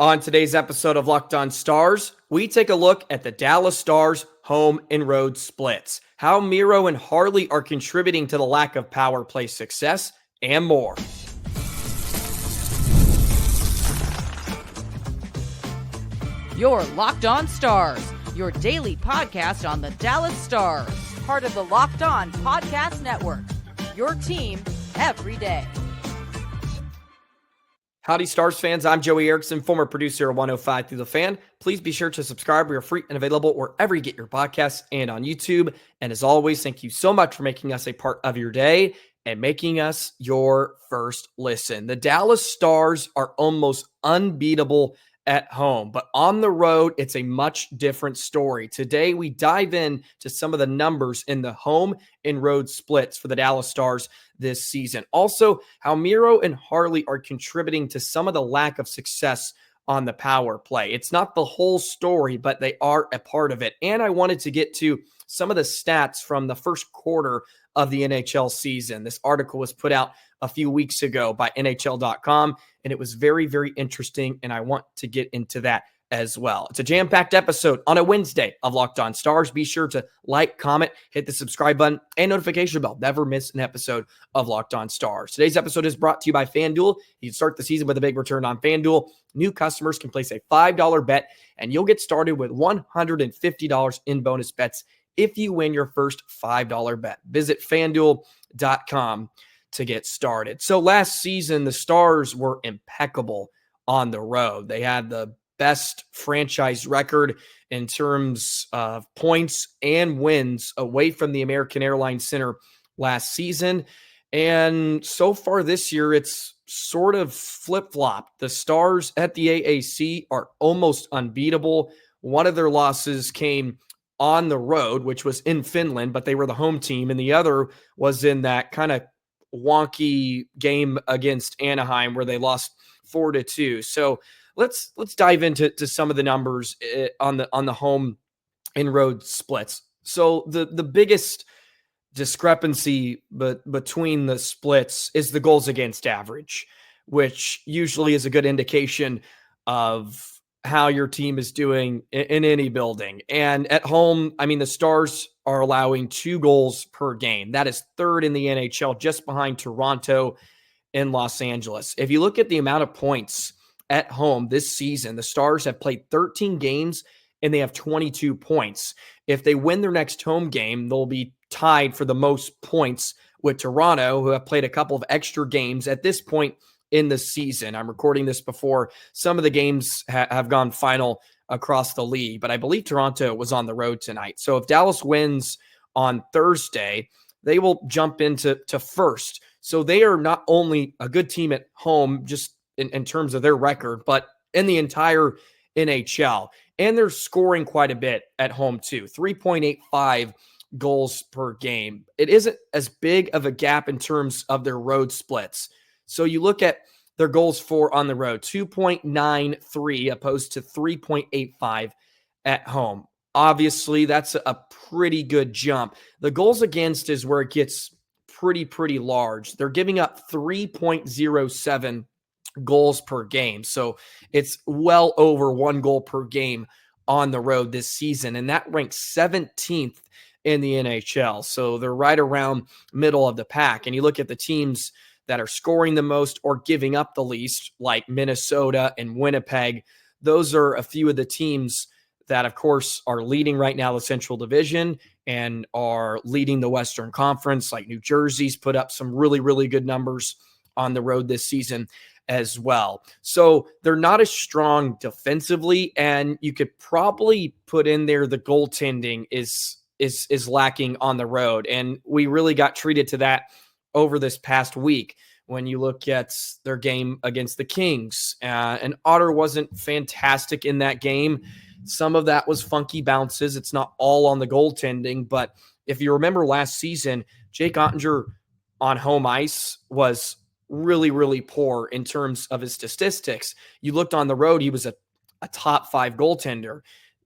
On today's episode of Locked On Stars, we take a look at the Dallas Stars home and road splits, how Miro and Harley are contributing to the lack of power play success, and more. You're Locked On Stars, your daily podcast on the Dallas Stars, part of the Locked On Podcast Network, your team every day. Howdy, Stars fans. I'm Joey Erickson, former producer of 105 Through the Fan. Please be sure to subscribe. We are free and available wherever you get your podcasts and on YouTube. And as always, thank you so much for making us a part of your day and making us your first listen. The Dallas Stars are almost unbeatable at home, but on the road, it's a much different story. Today, we dive in to some of the numbers in the home and road splits for the Dallas Stars this season. Also, how Miro and Harley are contributing to some of the lack of success on the power play. It's not the whole story, but they are a part of it. And I wanted to get to some of the stats from the first quarter of the NHL season. This article was put out a few weeks ago by NHL.com, and it was very, very interesting, and I want to get into that as well. It's a jam-packed episode on a Wednesday of Locked On Stars. Be sure to like, comment, hit the subscribe button, and notification bell. Never miss an episode of Locked On Stars. Today's episode is brought to you by FanDuel. You can start the season with a big return on FanDuel. New customers can place a $5 bet, and you'll get started with $150 in bonus bets if you win your first $5 bet. Visit FanDuel.com to get started. So last season, the Stars were impeccable on the road. They had the best franchise record in terms of points and wins away from the American Airlines Center last season. And so far this year, it's sort of flip-flopped. The Stars at the AAC are almost unbeatable. One of their losses came on the road, which was in Finland, but they were the home team. And the other was in that kind of wonky game against Anaheim where they lost 4-2. So let's dive into some of the numbers on the home and road splits. So the biggest discrepancy between the splits is the goals against average, which usually is a good indication of how your team is doing in any building. And at home, I mean, the Stars are allowing 2 goals per game. That is third in the NHL, just behind Toronto and Los Angeles. If you look at the amount of points at home this season, the Stars have played 13 games and they have 22 points. If they win their next home game, they'll be tied for the most points with Toronto, who have played a couple of extra games at this point in the season. I'm recording this before some of the games have gone final across the league, but I believe Toronto was on the road tonight. So if Dallas wins on Thursday, they will jump into first. So they are not only a good team at home, just in terms of their record, but in the entire NHL. And they're scoring quite a bit at home too, 3.85 goals per game. It isn't as big of a gap in terms of their road splits. So you look at their goals for on the road, 2.93 opposed to 3.85 at home. Obviously, that's a pretty good jump. The goals against is where it gets pretty large. They're giving up 3.07 goals per game. So it's well over 1 goal per game on the road this season. And that ranks 17th in the NHL. So they're right around middle of the pack. And you look at the teams that are scoring the most or giving up the least, like Minnesota and Winnipeg. Those are a few of the teams that, of course, are leading right now the Central Division and are leading the Western Conference, like New Jersey's put up some really good numbers on the road this season as well. So they're not as strong defensively, and you could probably put in there the goaltending is lacking on the road. And we really got treated to that over this past week when you look at their game against the Kings. And Otter wasn't fantastic in that game. Some of that was funky bounces. It's not all on the goaltending, but if you remember last season, Jake Ottinger on home ice was really poor in terms of his statistics. You looked on the road, he was a top 5 goaltender.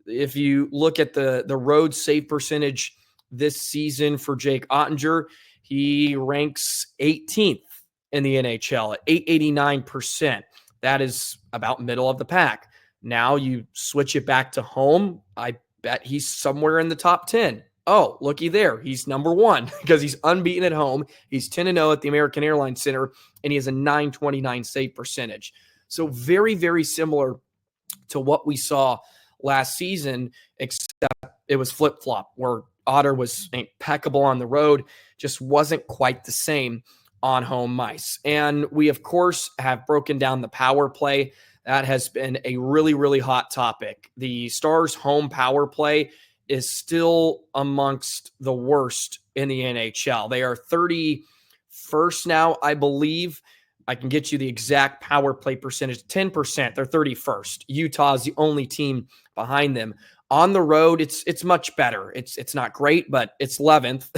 If you look at the road save percentage this season for Jake Ottinger, he ranks 18th in the NHL at 889%. that is about middle of the pack. Now you switch it back to home. I bet he's somewhere in the top 10. Oh, looky there. He's number 1 because he's unbeaten at home. He's 10-0 at the American Airlines Center, and he has a .929 save percentage. So very, very similar to what we saw last season, except it was flip-flop, where Otter was impeccable on the road, just wasn't quite the same on home ice. And we, of course, have broken down the power play. That has been a really, really hot topic. The Stars' home power play is still amongst the worst in the NHL. They are 31st now, I believe. I can get you the exact power play percentage, 10%. They're 31st. Utah is the only team behind them. On the road, it's much better. It's not great, but it's 11th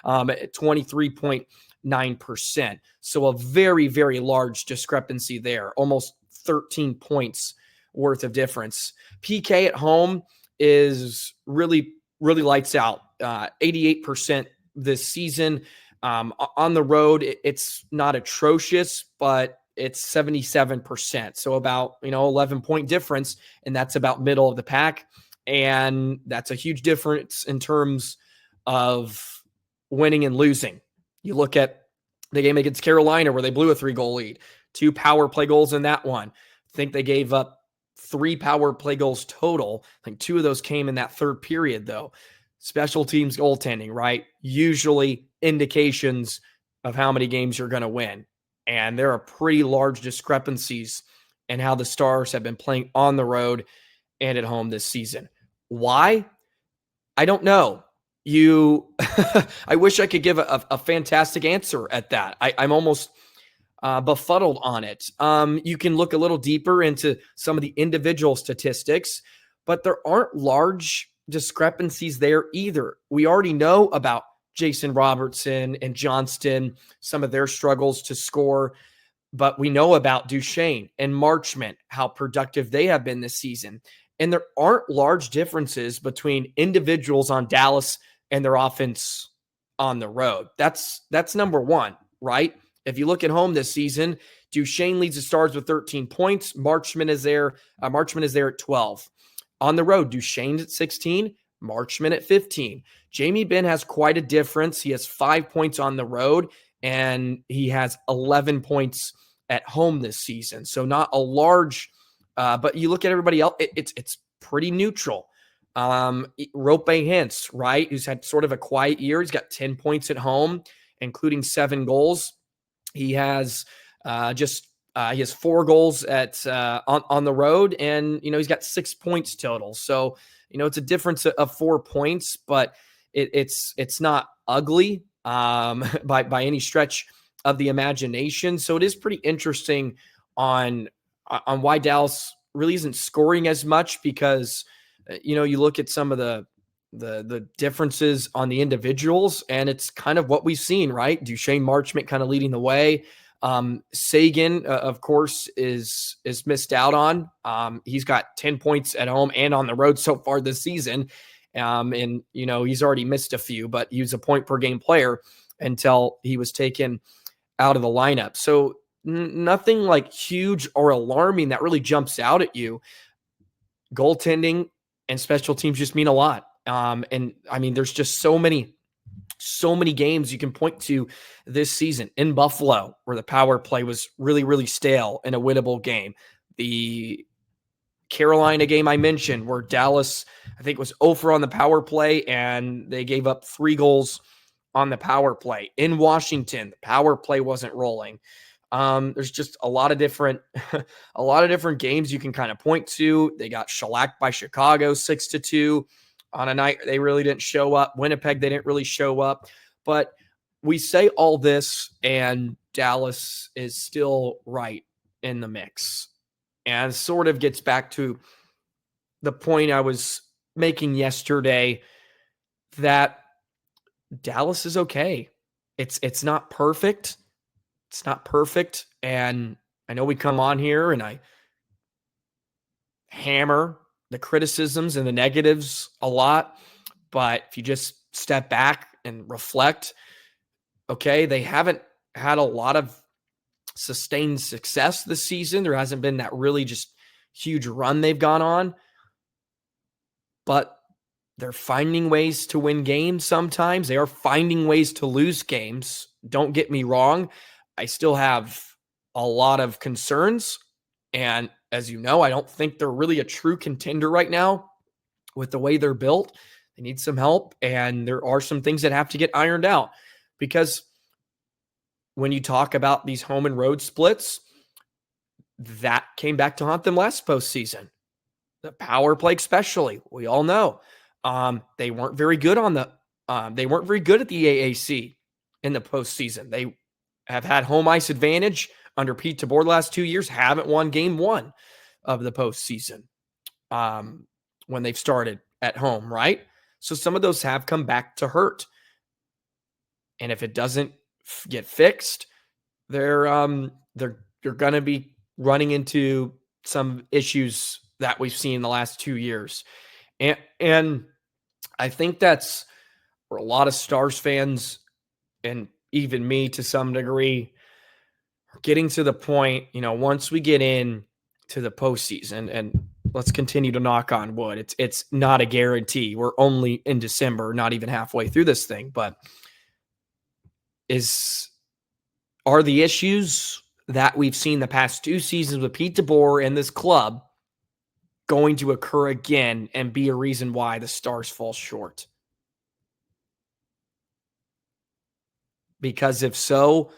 at 23.9%. So a very, very large discrepancy there, almost 13 points worth of difference. PK at home is really, really lights out, 88% this season. On the road, it's not atrocious, but it's 77%. So about, 11-point difference, and that's about middle of the pack. And that's a huge difference in terms of winning and losing. You look at the game against Carolina where they blew a 3-goal lead, 2 power play goals in that one. I think they gave up 3 power play goals total. I think 2 of those came in that third period, though. Special teams goaltending, right? Usually indications of how many games you're going to win. And there are pretty large discrepancies in how the Stars have been playing on the road and at home this season. Why? I don't know. I wish I could give a fantastic answer at that. I'm almost befuddled on it. You can look a little deeper into some of the individual statistics, but there aren't large discrepancies there either. We already know about Jason Robertson and Johnston, some of their struggles to score, but we know about Duchesne and Marchment, how productive they have been this season. And there aren't large differences between individuals on Dallas and their offense on the road. That's number one, right? If you look at home this season, Duchesne leads the Stars with 13 points. Marchment is there at 12. On the road, Duchesne's at 16, Marchment at 15. Jamie Benn has quite a difference. He has 5 points on the road, and he has 11 points at home this season. So not a large, but you look at everybody else, it's pretty neutral. Roope Hintz, right, who's had sort of a quiet year. He's got 10 points at home, including 7 goals. He has he has 4 goals at on the road, and he's got 6 points total. So it's a difference of 4 points, but it's not ugly by any stretch of the imagination. So it is pretty interesting on why Dallas really isn't scoring as much, because you look at some of the differences on the individuals, and it's kind of what we've seen, right? Duchesne, Marchment kind of leading the way. Sagan, of course, is missed out on. He's got 10 points at home and on the road so far this season. And he's already missed a few, but he was a point per game player until he was taken out of the lineup. So nothing like huge or alarming that really jumps out at you. Goaltending and special teams just mean a lot. And I mean, there's just so many games you can point to this season. In Buffalo, where the power play was really, really stale in a winnable game. The Carolina game I mentioned, where Dallas, I think, was 0 on the power play, and they gave up 3 goals on the power play. In Washington, the power play wasn't rolling. There's just a lot of different games you can kind of point to. They got shellacked by Chicago 6-2 on a night they really didn't show up. Winnipeg, they didn't really show up. But we say all this, and Dallas is still right in the mix. And sort of gets back to the point I was making yesterday, that Dallas is okay. It's not perfect. It's not perfect. And I know we come on here and I hammer the criticisms and the negatives a lot, but if you just step back and reflect, okay, they haven't had a lot of sustained success this season. There hasn't been that really just huge run they've gone on, but they're finding ways to win games sometimes. They are finding ways to lose games. Don't get me wrong. I still have a lot of concerns. And as you know, I don't think they're really a true contender right now with the way they're built. They need some help, and there are some things that have to get ironed out, because when you talk about these home and road splits, that came back to haunt them last postseason. The power play, especially, we all know they weren't very good on the. They weren't very good at the AAC in the postseason. They have had home ice advantage under Pete DeBoer the last 2 years. Haven't won game one of the postseason when they've started at home, right? So some of those have come back to hurt, and if it doesn't get fixed, they're going to be running into some issues that we've seen in the last 2 years. And I think that's where a lot of Stars fans, and even me to some degree, are getting to the point, once we get in to the postseason, and let's continue to knock on wood. It's not a guarantee. We're only in December, not even halfway through this thing, but are the issues that we've seen the past 2 seasons with Pete DeBoer and this club going to occur again and be a reason why the Stars fall short? Because if so,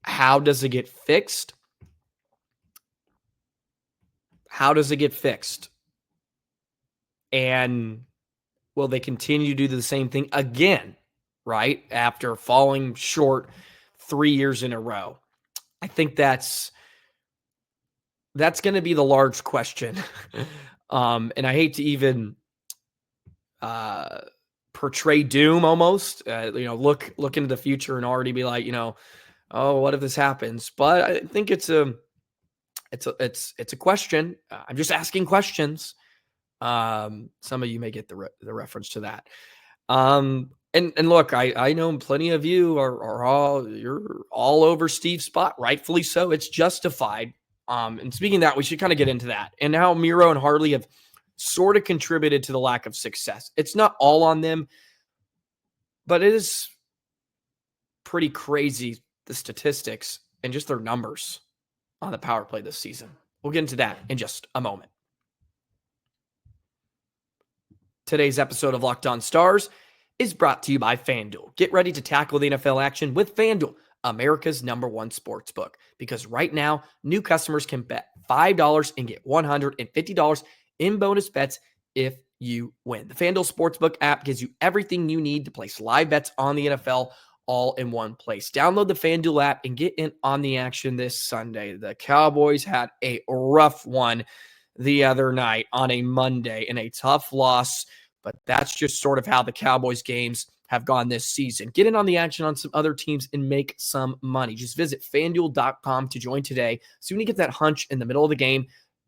how does it get fixed? How does it get fixed? And will they continue to do the same thing again, right? After falling short 3 years in a row? I think that's going to be the large question. And I hate to even portray doom almost, look into the future and already be like, oh, what if this happens? But I think it's a question. I'm just asking questions. Some of you may get the reference to that. And look, I know plenty of you you're all over Steve's spot, rightfully so. It's justified. And speaking of that, we should kind of get into that and how Miro and Harley have sort of contributed to the lack of success. It's not all on them, but it is pretty crazy, the statistics and just their numbers on the power play this season. We'll get into that in just a moment. Today's episode of Locked On Stars is brought to you by FanDuel. Get ready to tackle the NFL action with FanDuel, America's #1 sportsbook. Because right now, new customers can bet $5 and get $150 in bonus bets if you win. The FanDuel Sportsbook app gives you everything you need to place live bets on the NFL all in one place. Download the FanDuel app and get in on the action this Sunday. The Cowboys had a rough one the other night on a Monday in a tough loss, but that's just sort of how the Cowboys games have gone this season. Get in on the action on some other teams and make some money. Just visit FanDuel.com to join today. So when you get that hunch in the middle of the game,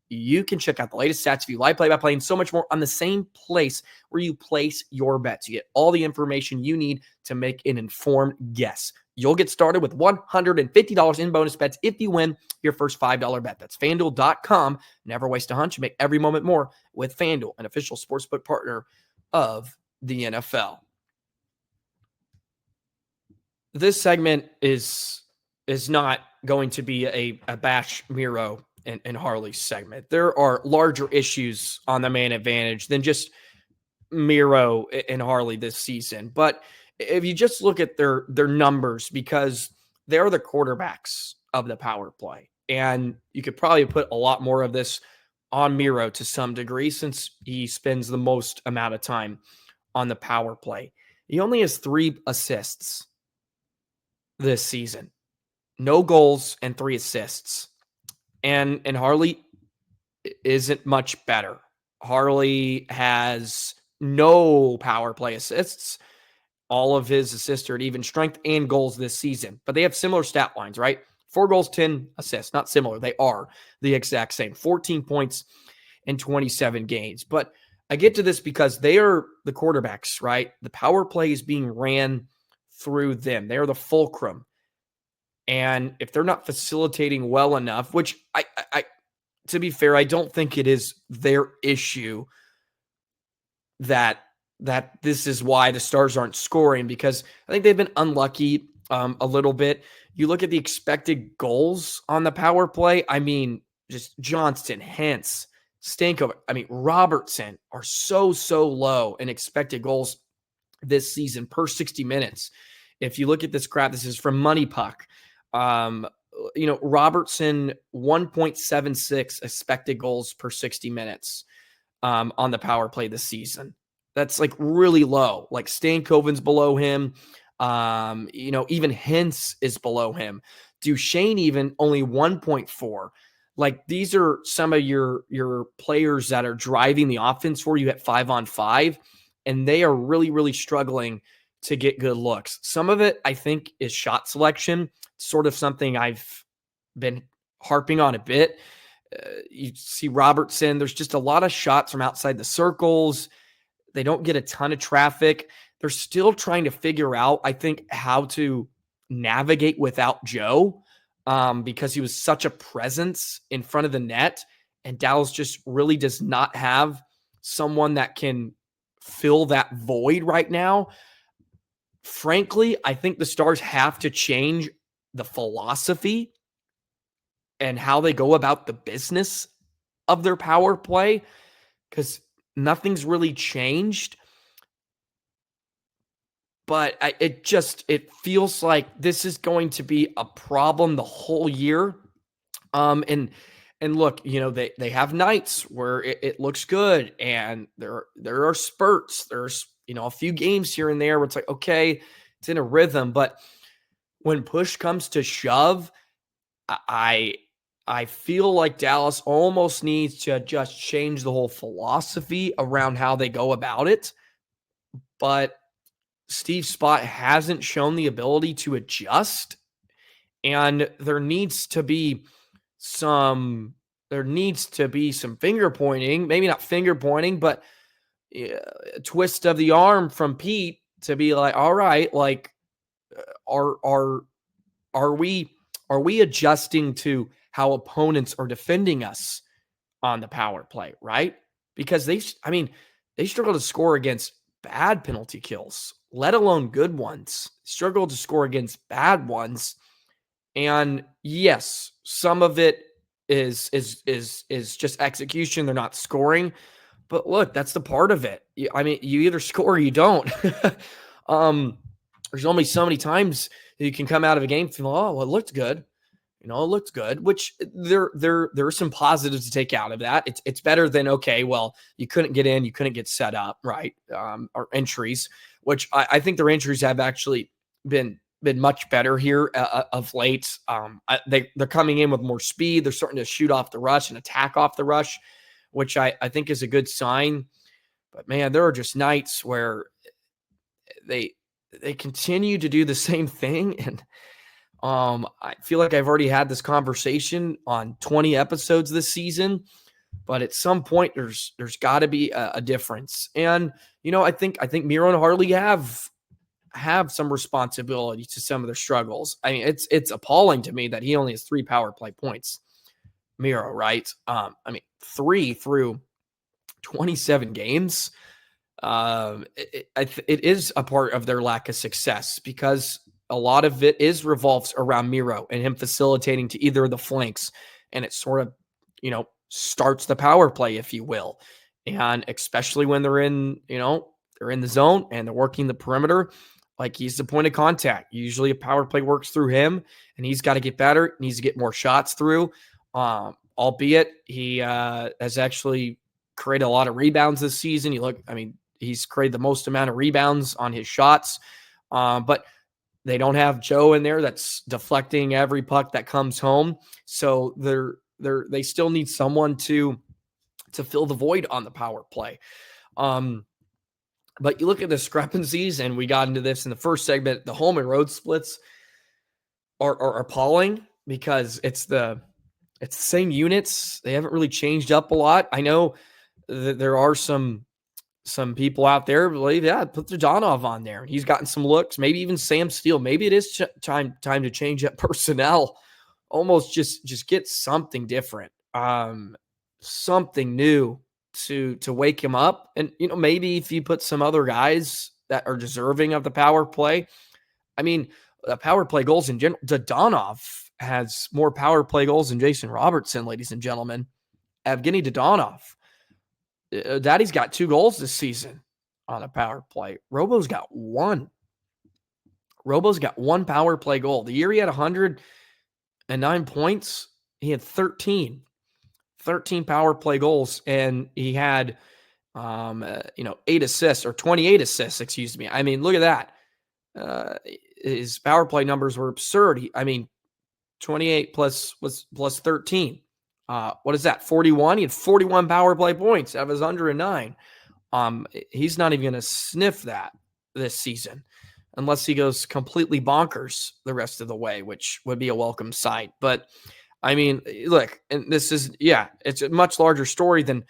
you can check out the latest stats, view live play-by-play, and so much more on the same place where you place your bets. You get all the information you need to make an informed guess. You'll get started with $150 in bonus bets if you win your first $5 bet. That's FanDuel.com. Never waste a hunch. Make every moment more with FanDuel, an official sportsbook partner of the NFL. This segment is not going to be a bash Miro and Harley segment. There are larger issues on the man advantage than just Miro and Harley this season. But if you just look at their numbers, because they're the quarterbacks of the power play, and you could probably put a lot more of this on Miro to some degree since he spends the most amount of time on the power play. He only has 3 assists this season. No goals and 3 assists. And Harley isn't much better. Harley has no power play assists. All of his assists are at even strength and goals this season. But they have similar stat lines, right? 4 goals, 10 assists. Not similar. They are the exact same. 14 points in 27 games. But I get to this because they are the quarterbacks, right? The power play is being ran through them. They're the fulcrum. And if they're not facilitating well enough, which I to be fair, I don't think it is their issue that this is why the Stars aren't scoring, because I think they've been unlucky a little bit. You look at the expected goals on the power play. I mean, just Johnston, Hintz, Stankovic, Robertson are so low in expected goals this season per 60 minutes. If you look at this graph, this is from Money Puck. Robertson 1.76 expected goals per 60 minutes on the power play this season. That's like really low. Like Stankoven's below him. Even Hintz is below him. Duchesne even only 1.4. Like these are some of your players that are driving the offense for you at 5-on-5, and they are really, really struggling to get good looks. Some of it, I think, is shot selection, sort of something I've been harping on a bit. You see Robertson, there's just a lot of shots from outside the circles. They don't get a ton of traffic. They're still trying to figure out, I think, how to navigate without Joe because he was such a presence in front of the net. And Dallas just really does not have someone that can fill that void right now. Frankly, I think the Stars have to change the philosophy and how they go about the business of their power play, because nothing's really changed. But it feels like this is going to be a problem the whole year. And look, they have nights where it looks good, and there are spurts. There's a few games here and there where it's like, okay, it's in a rhythm. But when push comes to shove, I feel like Dallas almost needs to just change the whole philosophy around how they go about it. But Steve Spott hasn't shown the ability to adjust, and there needs to be some finger pointing, maybe not finger pointing, but a twist of the arm from Pete to be like, all right, like, are we adjusting to how opponents are defending us on the power play, right? Because they struggle to score against bad penalty kills, let alone good ones. Struggle to score against bad ones. And yes, some of it is just execution. They're not scoring. But look, that's the part of it. You either score or you don't. There's only so many times that you can come out of a game feeling, oh, well, it looked good. It looked good, which there are some positives to take out of that. It's better than, okay, well, you couldn't get in, you couldn't get set up, right? Or entries, which I think their entries have actually been much better here of late. They're coming in with more speed. They're starting to shoot off the rush and attack off the rush, which I think is a good sign. But man, there are just nights where they continue to do the same thing. And I feel like I've already had this conversation on 20 episodes this season, but at some point there's got to be a difference. And, I think Miro and Harley have some responsibility to some of their struggles. I mean, it's appalling to me that he only has 3 power play points. Miro, right? 3 through 27 games. It is a part of their lack of success, because a lot of it revolves around Miro and him facilitating to either of the flanks, and it sort of, starts the power play, if you will. And especially when they're in the zone and they're working the perimeter, like he's the point of contact. Usually a power play works through him, and he's got to get better, needs to get more shots through. Albeit he has actually created a lot of rebounds this season. He's created the most amount of rebounds on his shots. But they don't have Joe in there that's deflecting every puck that comes home. So they still need someone to fill the void on the power play. But you look at the discrepancies, and we got into this in the first segment. The home and road splits are appalling, because it's the same units. They haven't really changed up a lot. I know that there are some some people out there believe, yeah, put Dadonov on there. He's gotten some looks, maybe even Sam Steele. Maybe it is time to change that personnel. Almost just get something different, something new to wake him up. And, maybe if you put some other guys that are deserving of the power play. I mean, the power play goals in general, Dadonov has more power play goals than Jason Robertson, ladies and gentlemen. Evgeny Dadonov. Daddy's got 2 goals this season on a power play. Robo's got 1. Robo's got 1 power play goal. The year he had 109 points, he had 13 power play goals, and he had 8 assists, or 28 assists, excuse me. I mean, look at that. His power play numbers were absurd. 28 plus 13. What is that? 41. He had 41 power play points out of his 109. He's not even going to sniff that this season unless he goes completely bonkers the rest of the way, which would be a welcome sight. But I mean, look, and this is, it's a much larger story than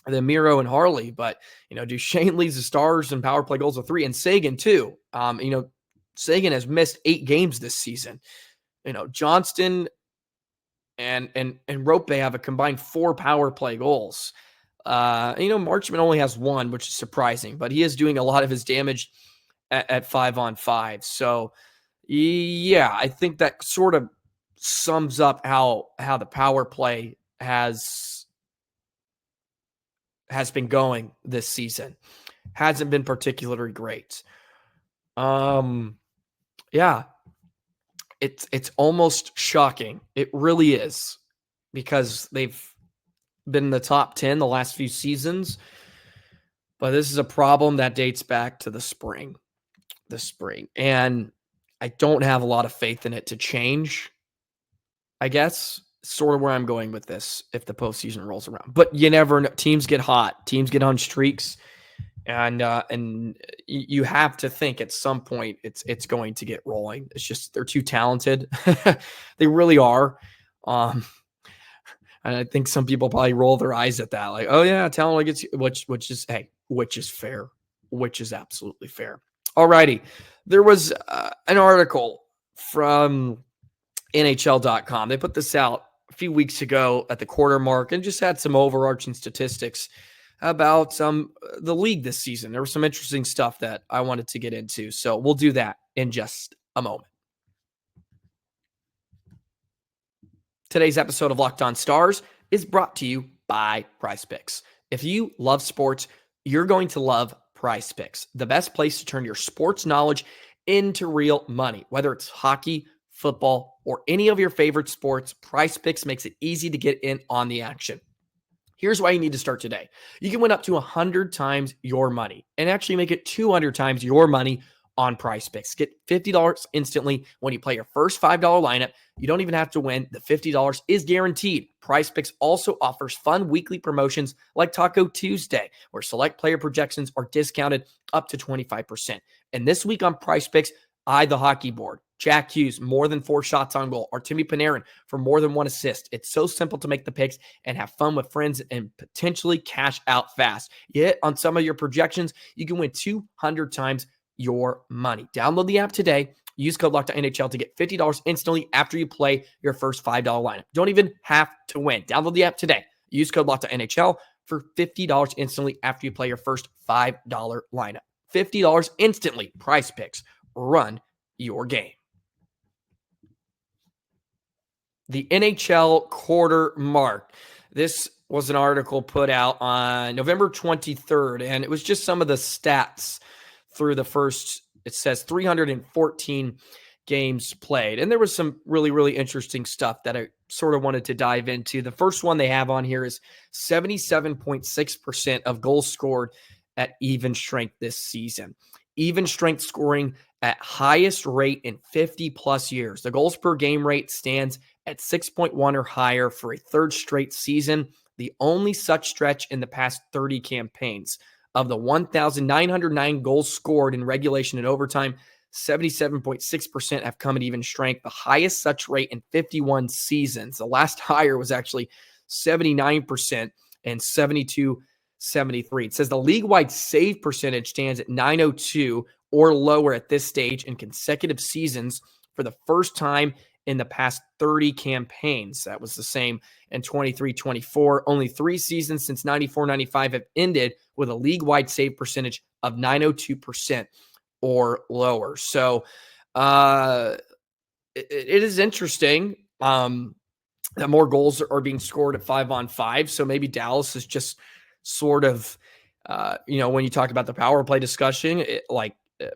Miro and Harley, but Duchesne leads the Stars in power play goals of 3, and Seguin too. Seguin has missed 8 games this season. Johnston and Roope have a combined 4 power play goals. Marchman only has 1, which is surprising, but he is doing a lot of his damage at 5-on-5. So I think that sort of sums up how the power play has been going this season. Hasn't been particularly great. It's almost shocking. It really is, because they've been in the top 10 the last few seasons. But this is a problem that dates back to the spring. And I don't have a lot of faith in it to change, I guess. Sort of where I'm going with this if the postseason rolls around. But you never know. Teams get hot. Teams get on streaks. And you have to think at some point it's going to get rolling. It's just they're too talented. They really are. And I think some people probably roll their eyes at that, like, oh yeah, talent gets, which is fair, which is absolutely fair. Alrighty, there was an article from NHL.com. They put this out a few weeks ago at the quarter mark and just had some overarching statistics about the league this season. There was some interesting stuff that I wanted to get into, so we'll do that in just a moment. Today's episode of Locked On Stars is brought to you by PrizePicks. If you love sports, you're going to love PrizePicks, the best place to turn your sports knowledge into real money. Whether it's hockey, football, or any of your favorite sports, PrizePicks makes it easy to get in on the action. Here's why you need to start today. You can win up to 100 times your money and actually make it 200 times your money on PrizePicks. Get $50 instantly when you play your first $5 lineup. You don't even have to win. The $50 is guaranteed. PrizePicks also offers fun weekly promotions like Taco Tuesday, where select player projections are discounted up to 25%. And this week on PrizePicks, the hockey board. Jack Hughes, more than 4 shots on goal. Artemi Panarin for more than 1 assist. It's so simple to make the picks and have fun with friends and potentially cash out fast. You hit on some of your projections, you can win 200 times your money. Download the app today. Use code LOCKEDONNHL to get $50 instantly after you play your first $5 lineup. Don't even have to win. Download the app today. Use code LOCKEDONNHL for $50 instantly after you play your first $5 lineup. $50 instantly. PrizePicks. Run your game. The NHL quarter mark. This was an article put out on November 23rd, and it was just some of the stats through the first, it says 314 games played. And there was some really, really interesting stuff that I sort of wanted to dive into. The first one they have on here is 77.6% of goals scored at even strength this season. Even strength scoring at highest rate in 50 plus years. The goals per game rate stands at 6.1 or higher for a third straight season, the only such stretch in the past 30 campaigns. Of the 1,909 goals scored in regulation and overtime, 77.6% have come at even strength, the highest such rate in 51 seasons. The last higher was actually 79% and 72 .73. It says the league-wide save percentage stands at .902 or lower at this stage in consecutive seasons for the first time in the past 30 campaigns. That was the same in 23-24. Only 3 seasons since 94-95 have ended with a league-wide save percentage of .902% or lower. So it is interesting that more goals are being scored at 5-on-5. So maybe Dallas is just sort of, when you talk about the power play discussion,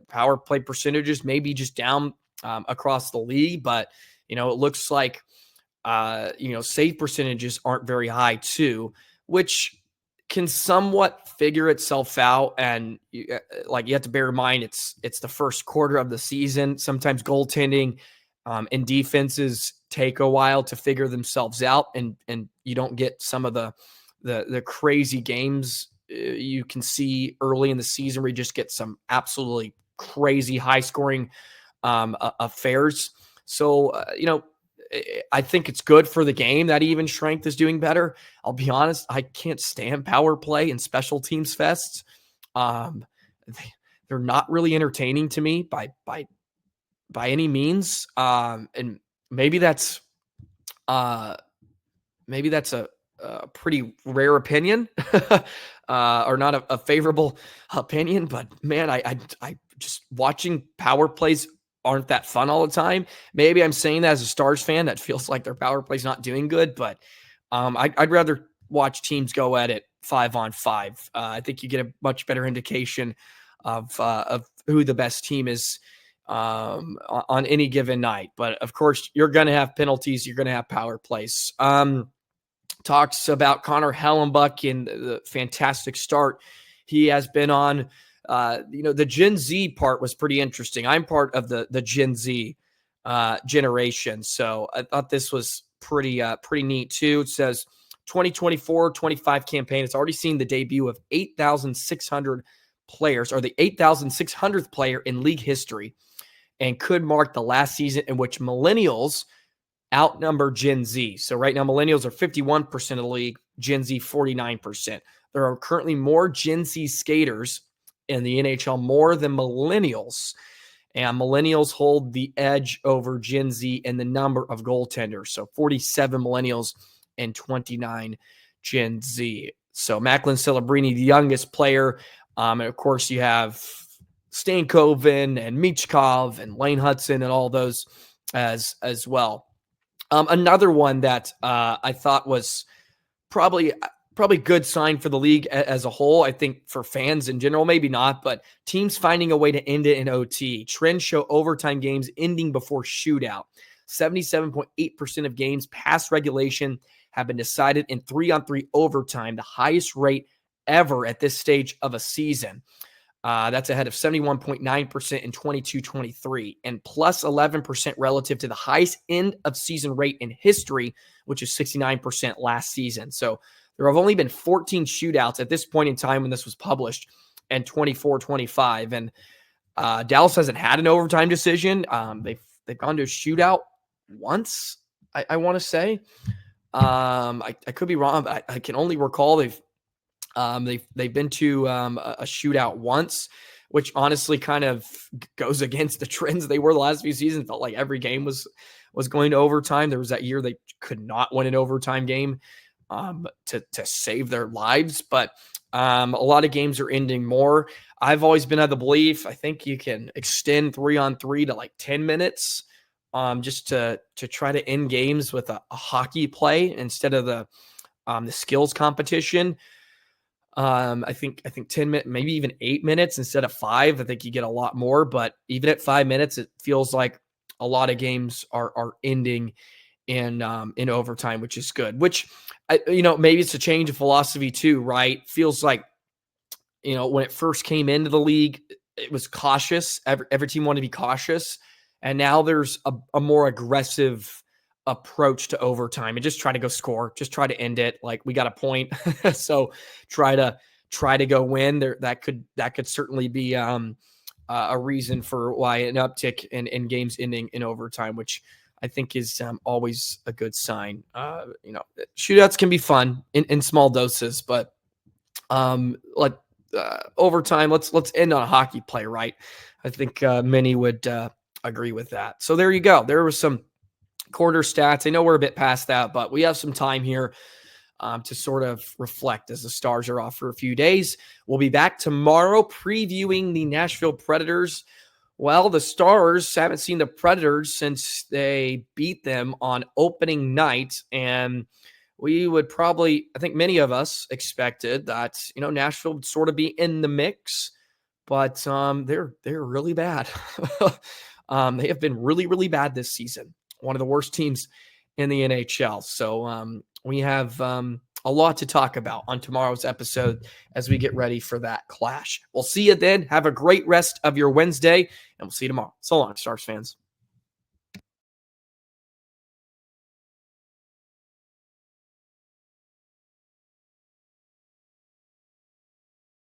power play percentages may be just down across the league, but it looks like save percentages aren't very high too, which can somewhat figure itself out. And you have to bear in mind it's the first quarter of the season. Sometimes goaltending and defenses take a while to figure themselves out, and you don't get some of the crazy games you can see early in the season where you just get some absolutely crazy high scoring affairs. So, I think it's good for the game that even strength is doing better. I'll be honest, I can't stand power play and special teams fests. They're not really entertaining to me by any means. And maybe that's a pretty rare opinion or not a favorable opinion, but man, I just watching power plays aren't that fun all the time. Maybe I'm saying that as a Stars fan that feels like their power play's not doing good, but I'd rather watch teams go at it 5-on-5. I think you get a much better indication of who the best team is on any given night. But of course, you're going to have penalties. You're going to have power plays. Talks about Connor Hellenbuck and the fantastic start he has been on. The Gen Z part was pretty interesting. I'm part of the Gen Z generation, so I thought this was pretty neat too. It says 2024-25 campaign. It's already seen the debut of 8,600 players, or the 8,600th player in league history, and could mark the last season in which millennials outnumber Gen Z. So right now, millennials are 51% of the league, Gen Z 49%. There are currently more Gen Z skaters in the NHL more than millennials, and millennials hold the edge over Gen Z in the number of goaltenders. So 47 millennials and 29 Gen Z. So Macklin Celebrini, the youngest player, and of course you have Stankoven and Michkov and Lane Hudson and all those as well. Another one that I thought was probably good sign for the league as a whole. I think for fans in general, maybe not, but teams finding a way to end it in OT. Trends show overtime games ending before shootout. 77.8% of games past regulation have been decided in 3-on-3 overtime, the highest rate ever at this stage of a season. That's ahead of 71.9% in 22-23 and plus 11% relative to the highest end of season rate in history, which is 69% last season. So there have only been 14 shootouts at this point in time when this was published, and 24-25. And Dallas hasn't had an overtime decision. They've gone to a shootout once, I want to say. I could be wrong, but I can only recall they've been to a shootout once, which honestly kind of goes against the trends they were the last few seasons. Felt like every game was going to overtime. There was that year they could not win an overtime game to save their lives. But a lot of games are ending more. I've always been of the belief, I think you can extend 3-on-3 to like 10 minutes just to try to end games with a hockey play instead of the skills competition. I think 10 minutes, maybe even 8 minutes instead of 5. I think you get a lot more, but even at 5 minutes, it feels like a lot of games are ending in overtime, which is good. Which, maybe it's a change of philosophy too, right? Feels like, when it first came into the league, it was cautious. Every team wanted to be cautious, and now there's a more aggressive approach to overtime and just try to go score, just try to end it. Like, we got a point, so try to go win there. That could certainly be a reason for why an uptick in games ending in overtime, which I think is always a good sign. Shootouts can be fun in small doses, but Overtime. Let's end on a hockey play, right? I think many would agree with that. So there you go. There was some quarter stats. I know we're a bit past that, but we have some time here to sort of reflect as the Stars are off for a few days. We'll be back tomorrow previewing the Nashville Predators. Well, the Stars haven't seen the Predators since they beat them on opening night, and we would probably, I think many of us expected that, Nashville would sort of be in the mix, but they're really bad. They have been really, really bad this season. One of the worst teams in the NHL. So we have a lot to talk about on tomorrow's episode as we get ready for that clash. We'll see you then. Have a great rest of your Wednesday, and we'll see you tomorrow. So long, Stars fans.